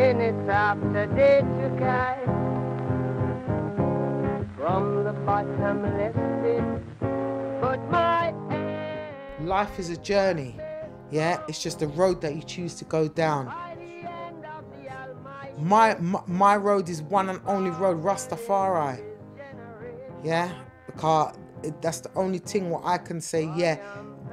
minutes after day to cry. From the bottomless pit, but my end. Life is a journey, yeah? It's just a road that you choose to go down. My road is one and only road, Rastafari. Yeah? Because that's the only thing what I can say, yeah.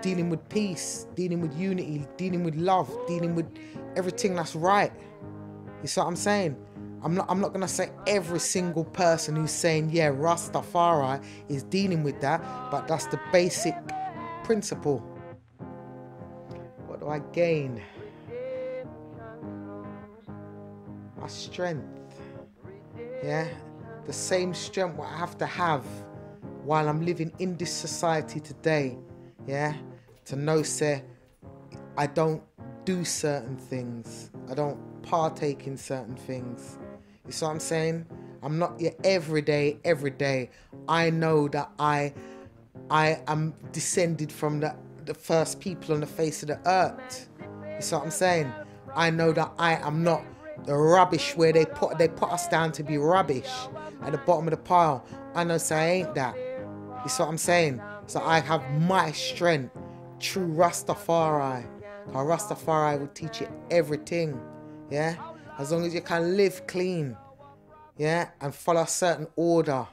Dealing with peace, dealing with unity, dealing with love, dealing with everything that's right. You see what I'm saying? I'm not gonna say every single person who's saying, yeah, Rastafari is dealing with that, but that's the basic principle. What do I gain? My strength. Yeah? The same strength what I have to have while I'm living in this society today. Yeah? To know, say, I don't do certain things. I don't partake in certain things. You see what I'm saying? I'm not here every day. I know that I am descended from the first people on the face of the earth. You see what I'm saying? I know that I am not the rubbish where they put us down to be rubbish at the bottom of the pile. I know, so I ain't that. You see what I'm saying? So I have my strength through Rastafari. Because Rastafari will teach you everything. Yeah? As long as you can live clean. Yeah? And follow a certain order.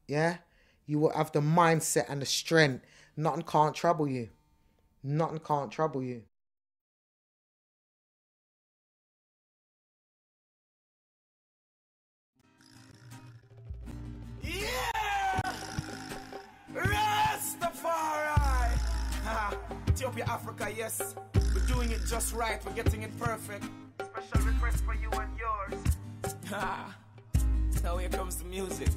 Yeah? You will have the mindset and the strength. Nothing can't trouble you. Nothing can't trouble you. Yeah! Rastafari! Ethiopia, Africa, yes. We're doing it just right. We're getting it perfect. Special request for you and yours. Now here comes the music.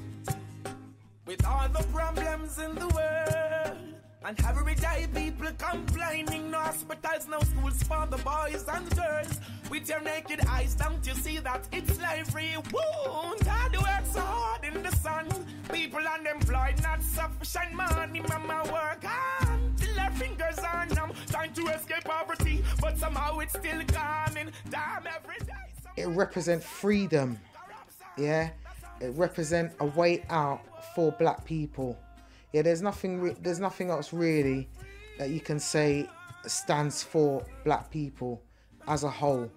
With all the problems in the world, and every day people complaining, no hospitals, no schools for the boys and girls. With your naked eyes, don't you see that it's slavery? Wound, hard work so hard in the sun. People unemployed, not sufficient money. Mama work hard till their fingers are numb, trying to escape poverty, but somehow it's still coming. Damn, every day. It represents freedom. Yeah, it represents a way out for black people. Yeah, there's nothing else really that you can say stands for black people as a whole.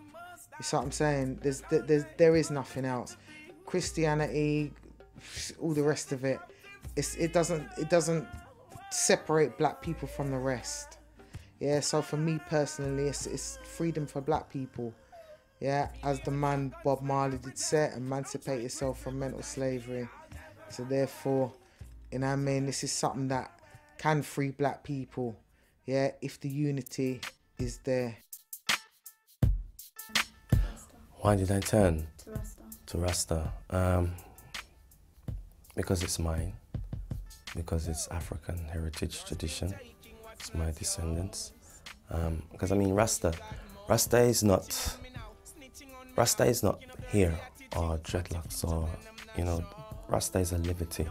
You see what I'm saying? There is nothing else. Christianity, all the rest of it. It doesn't separate black people from the rest. Yeah, so for me personally, it's freedom for black people. Yeah, as the man Bob Marley did say, emancipate yourself from mental slavery. So therefore, you know what I mean, this is something that can free black people, yeah, if the unity is there. Why did I turn To Rasta. to Rasta? Because it's mine, because it's African heritage tradition, it's my descendants. Because I mean, Rasta is not here or dreadlocks or, you know, Rasta is a liberty.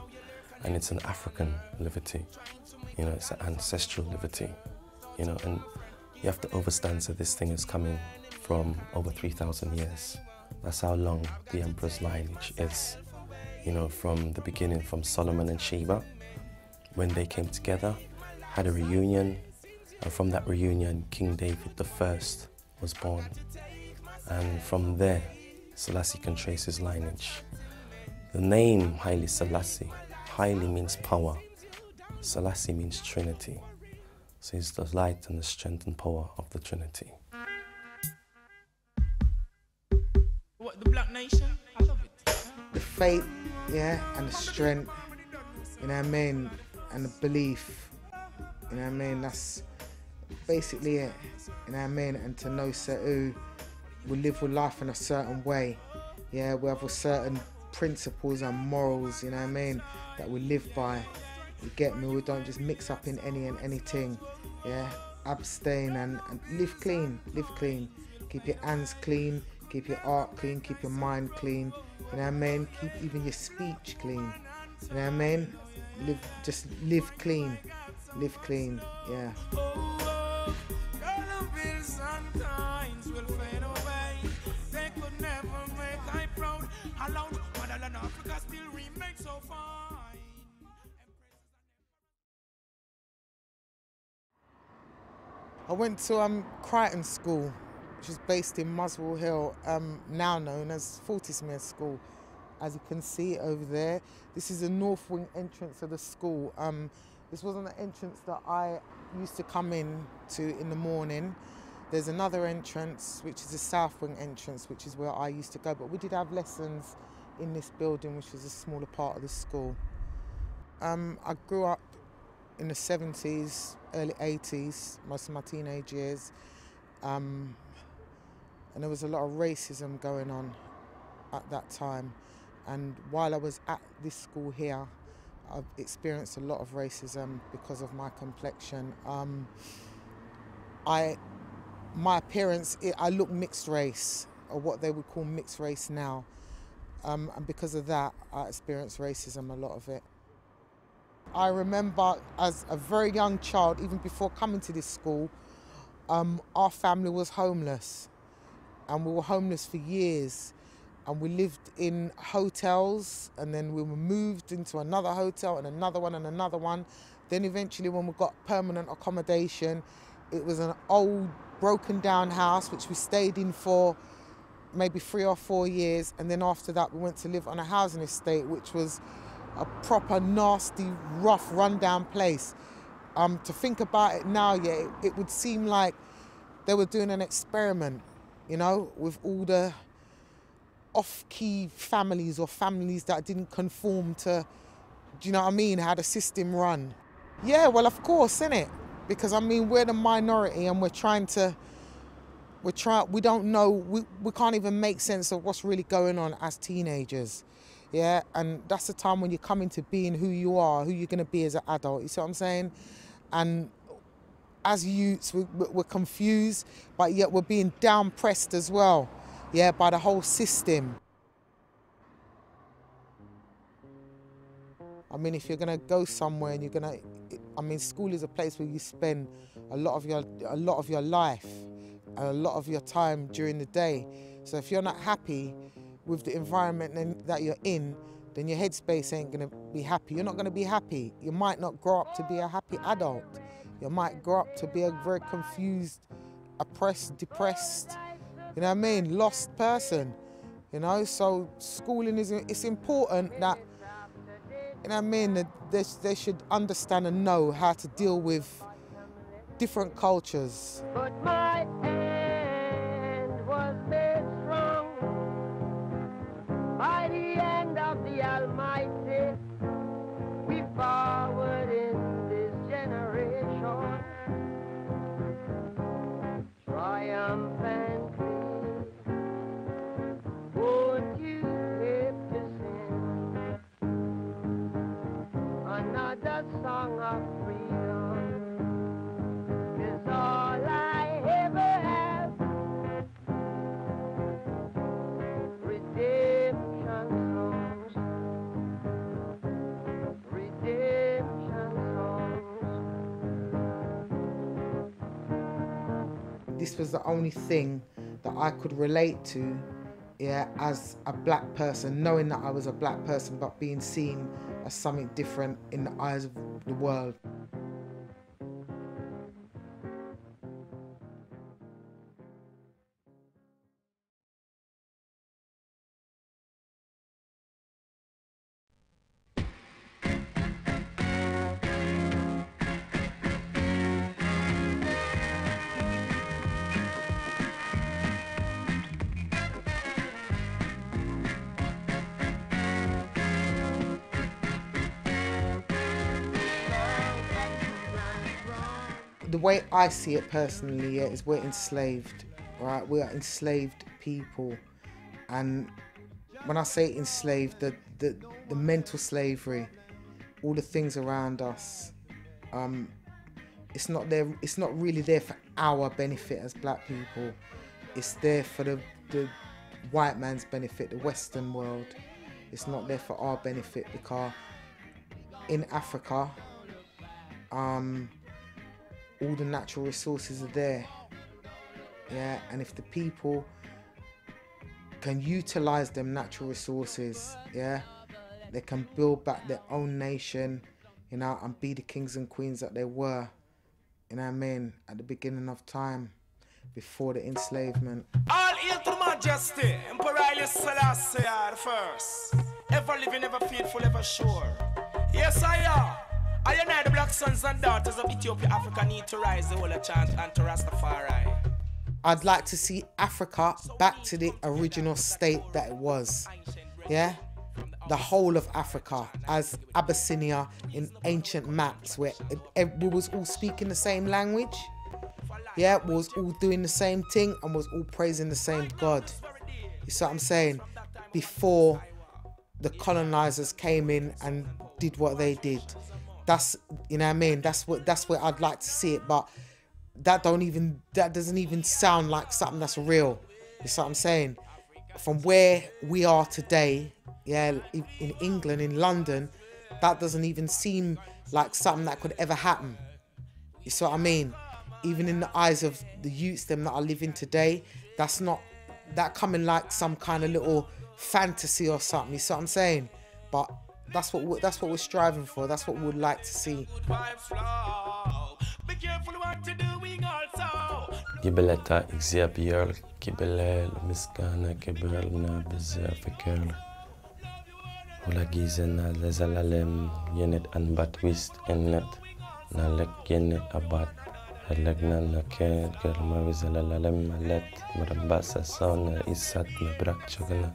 And it's an African liberty, you know, it's an ancestral liberty, you know, and you have to understand that this thing is coming from over 3,000 years. That's how long the emperor's lineage is, you know, from the beginning, from Solomon and Sheba, when they came together, had a reunion, and from that reunion, King David I was born. And from there, Selassie can trace his lineage. The name Haile Selassie, Haile means power, Selassie means Trinity. So he's the light and the strength and power of the Trinity. What, the Black Nation? I love it. The faith, yeah, and the strength, you know what I mean, and the belief, you know what I mean, that's basically it, you know what I mean, and to know who we live with life in a certain way, yeah, we have a certain principles and morals, you know what I mean, that we live by. You get me? We don't just mix up in any and anything. Yeah, abstain and live clean. Live clean. Keep your hands clean. Keep your heart clean. Keep your mind clean. You know what I mean? Keep even your speech clean. You know what I mean? Just live clean. Live clean. Yeah. Sometimes will fade away. They could never so fine. I went to Crichton School, which is based in Muswell Hill, now known as Fortismere School. As you can see over there, this is the north wing entrance of the school. This wasn't the entrance that I used to come in to in the morning. There's another entrance, which is the south wing entrance, which is where I used to go. But we did have lessons in this building, which was a smaller part of the school. I grew up in the 70s, early 80s, most of my teenage years. And there was a lot of racism going on at that time. And while I was at this school here, I've experienced a lot of racism because of my complexion. My appearance, I look mixed race, or what they would call mixed race now. And because of that, I experienced racism, a lot of it. I remember as a very young child, even before coming to this school, our family was homeless. And we were homeless for years. And we lived in hotels, and then we were moved into another hotel and another one and another one. Then eventually when we got permanent accommodation, it was an old broken down house which we stayed in for maybe 3 or 4 years. And then after that we went to live on a housing estate, which was a proper nasty, rough, rundown place. To think about it now, yeah, it would seem like they were doing an experiment, you know, with all the off-key families or families that didn't conform to, do you know what I mean, how the system run. Yeah, well, of course, innit? Because, I mean, we're the minority and we don't know, we can't even make sense of what's really going on as teenagers. Yeah, and that's the time when you come into being who you are, who you're going to be as an adult, you see what I'm saying? And as youths, we're confused, but yet we're being down-pressed as well. Yeah, by the whole system. I mean, if you're gonna go somewhere and school is a place where you spend a lot of your life, and a lot of your time during the day. So if you're not happy with the environment that you're in, then your headspace ain't gonna be happy. You're not gonna be happy. You might not grow up to be a happy adult. You might grow up to be a very confused, oppressed, depressed, you know what I mean, lost person, you know. So schooling it's important that, you know what I mean, that they should understand and know how to deal with different cultures. But my hand was made strong by the hand of the Almighty. We forward in this generation, triumphant. Won't you slip to sing another song of freedom? Is all I ever have. Redemption songs, redemption songs. This was the only thing that I could relate to, yeah, as a black person, knowing that I was a black person, but being seen as something different in the eyes of the world. The way I see it personally, yeah, is we're enslaved, right? We are enslaved people. And when I say enslaved, the mental slavery, all the things around us, it's not really there for our benefit as black people. It's there for the white man's benefit, the Western world. It's not there for our benefit, because in Africa, all the natural resources are there, yeah, and if the people can utilize them natural resources, yeah, they can build back their own nation, you know, and be the kings and queens that they were, you know what I mean, at the beginning of time, before the enslavement. All hail to Majesty, Emperor Haile Selassie the first. Ever living, ever faithful, ever sure. Yes, I am. I unite the black sons and daughters of Ethiopia, Africa need to rise, the whole chant and to Rastafari. I'd like to see Africa back to the original state that it was. Yeah? The whole of Africa as Abyssinia in ancient maps where we was all speaking the same language. Yeah, we was all doing the same thing and was all praising the same God. You see what I'm saying? Before the colonizers came in and did what they did. That's, you know what I mean? That's where I'd like to see it, but that doesn't even sound like something that's real. You see what I'm saying? From where we are today, yeah, in England, in London, that doesn't even seem like something that could ever happen. You see what I mean? Even in the eyes of the youths, them that are living today, that coming like some kind of little fantasy or something. You see what I'm saying? But that's what we're striving for. That's what we would like to see. Gibeleta Xavier Kibelel Miskana Kibel na Bezerfikel Hula Gizena Lezalalem Yenet Anbat Wist Ennet Nalek Yenet Abat Helegna Nake Germa Vizalalem Malet Marambasa Son Isat Mebrak Chagana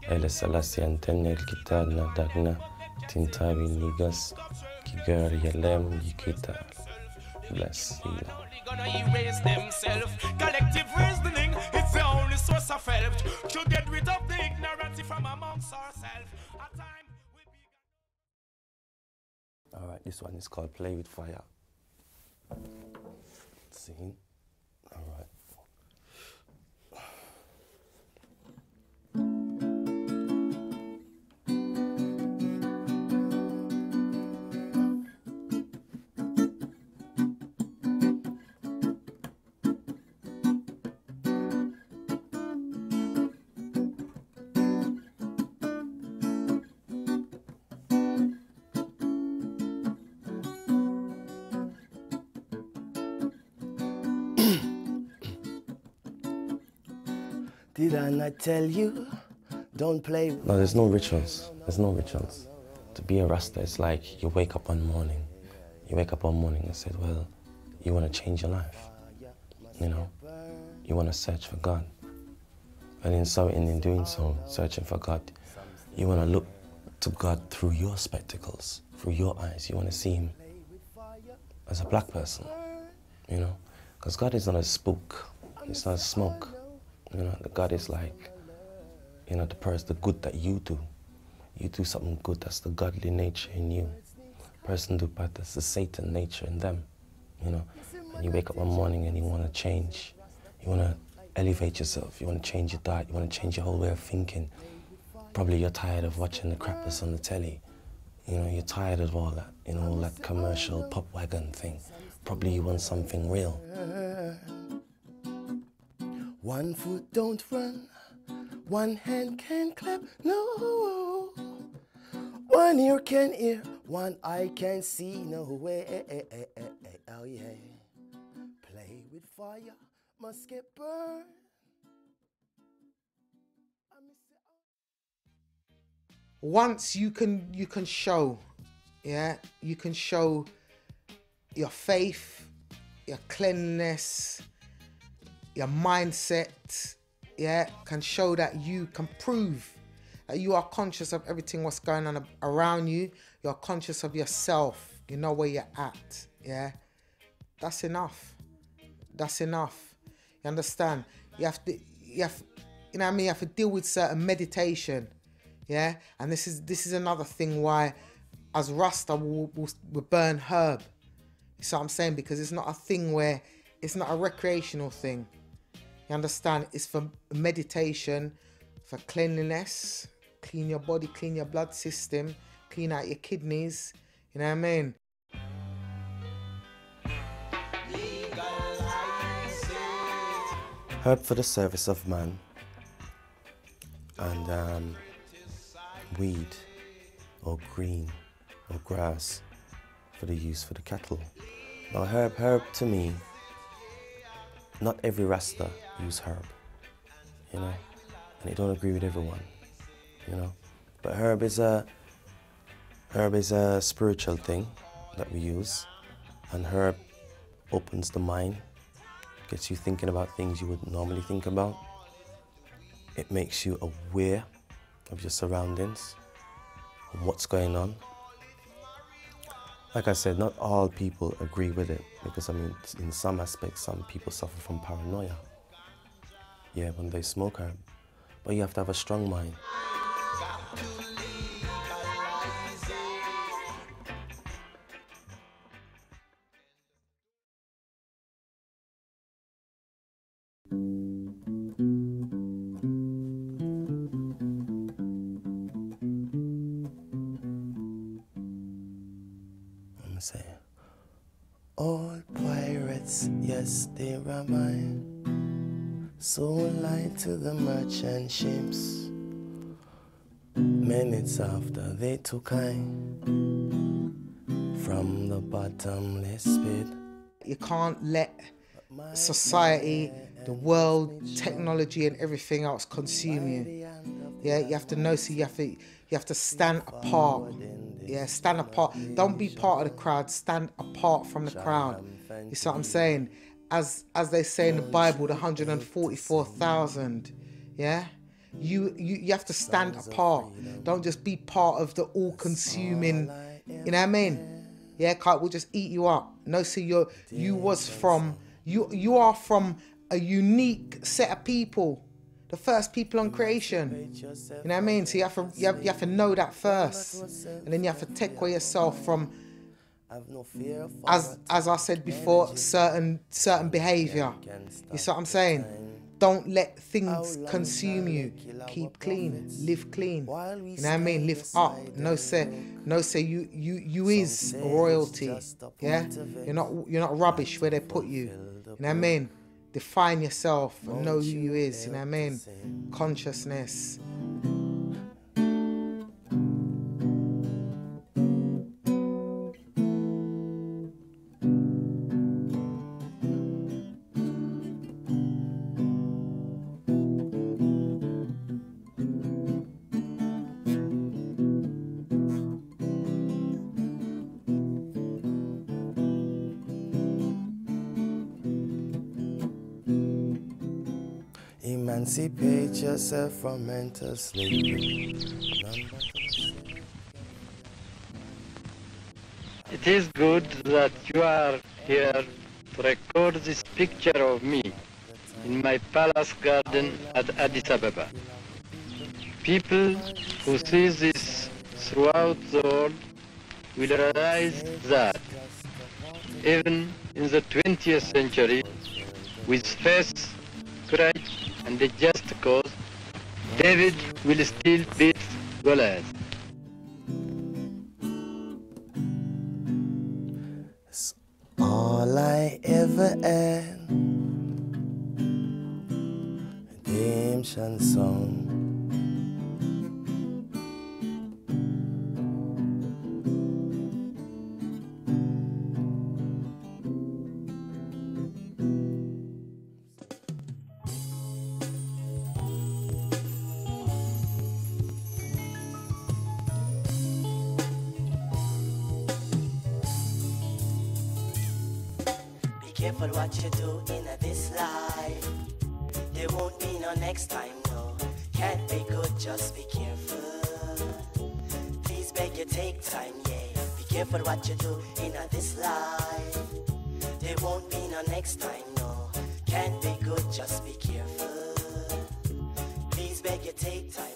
Ele Salasian Tenel Kitana Dagna Tintavi Nigas Kigar Yelem Yikita. Bless you. Gonna erase themselves. Collective reasoning, it's the only source of help to get rid of the ignorance from amongst ourselves. At time we Alright, this one is called Play with Fire. See? Alright. Did I not tell you? Don't play. No, there's no rituals. There's no rituals. To be a Rasta, it's like you wake up one morning. You wake up one morning and said, well, you want to change your life. You know, you want to search for God. And in doing so, searching for God, you want to look to God through your spectacles, through your eyes. You want to see Him as a black person, you know? Because God is not a spook. It's not a smoke. You know, God is like, you know, the good that you do. You do something good, that's the godly nature in you. Person do bad, that's the Satan nature in them, you know. And you wake up one morning and you want to change. You want to elevate yourself. You want to change your diet. You want to change your whole way of thinking. Probably you're tired of watching the crap that's on the telly. You know, you're tired of all that, you know, all that commercial pop wagon thing. Probably you want something real. One foot don't run, one hand can clap, no. One ear can hear, one eye can see, no way. Oh yeah. Play with fire, must get burned. Once you can show, yeah, you can show your faith, your cleanliness, your mindset, yeah, can show that you can prove that you are conscious of everything what's going on around you. You're conscious of yourself. You know where you're at, yeah. That's enough. That's enough. You understand? You have, you know what I mean? You have to deal with certain meditation, yeah. And this is another thing why, as Rasta, we burn herb. You see what I'm saying? Because it's not a thing where it's not a recreational thing. You understand? It's for meditation, for cleanliness, clean your body, clean your blood system, clean out your kidneys. You know what I mean? Herb for the service of man, and weed or green or grass for the use for the cattle. Now herb to me, not every Rasta use herb, you know, and I don't agree with everyone, you know. But herb is a spiritual thing that we use, and herb opens the mind, gets you thinking about things you wouldn't normally think about. It makes you aware of your surroundings and what's going on. Like I said, not all people agree with it, because I mean, in some aspects, some people suffer from paranoia. Yeah, when they smoke herb. But you have to have a strong mind. I'm saying, all pirates, yes, they are mine. Sold light to the merchant ships. Minutes after they took I from the bottomless pit. You can't let society, the world, technology and everything else consume you. Yeah, you have to know, so you have to stand apart. Yeah, stand apart. Don't be part of the crowd, stand apart from the crowd. You see what I'm saying? As they say in the Bible, the 144,000, yeah? You have to stand apart. Don't just be part of the all-consuming, you know what I mean? Yeah, we'll just eat you up. No, so you are from a unique set of people, the first people on creation. You know what I mean? So you have to know that first, and then you have to take away yourself from, as I said before, certain behavior. You see what I'm saying? Don't let things consume you. Keep clean, live clean. You know what I mean? Live up. No say you is royalty. Yeah? You're not rubbish where they put you. You know what I mean? Define yourself and know who you is. You know what I mean? Consciousness. Emancipate yourself from mental slavery. It is good that you are here to record this picture of me in my palace garden at Addis Ababa. People who see this throughout the world will realize that even in the 20th century, with faith, courage, and a just cause, David will still beat Goliath. It's all I ever had. Redemption song. Careful what you do in this life. There won't be no next time, no. Can't be good, just be careful. Please beg you, take time, yeah. Be careful what you do in this life. There won't be no next time, no. Can't be good, just be careful. Please beg you, take time.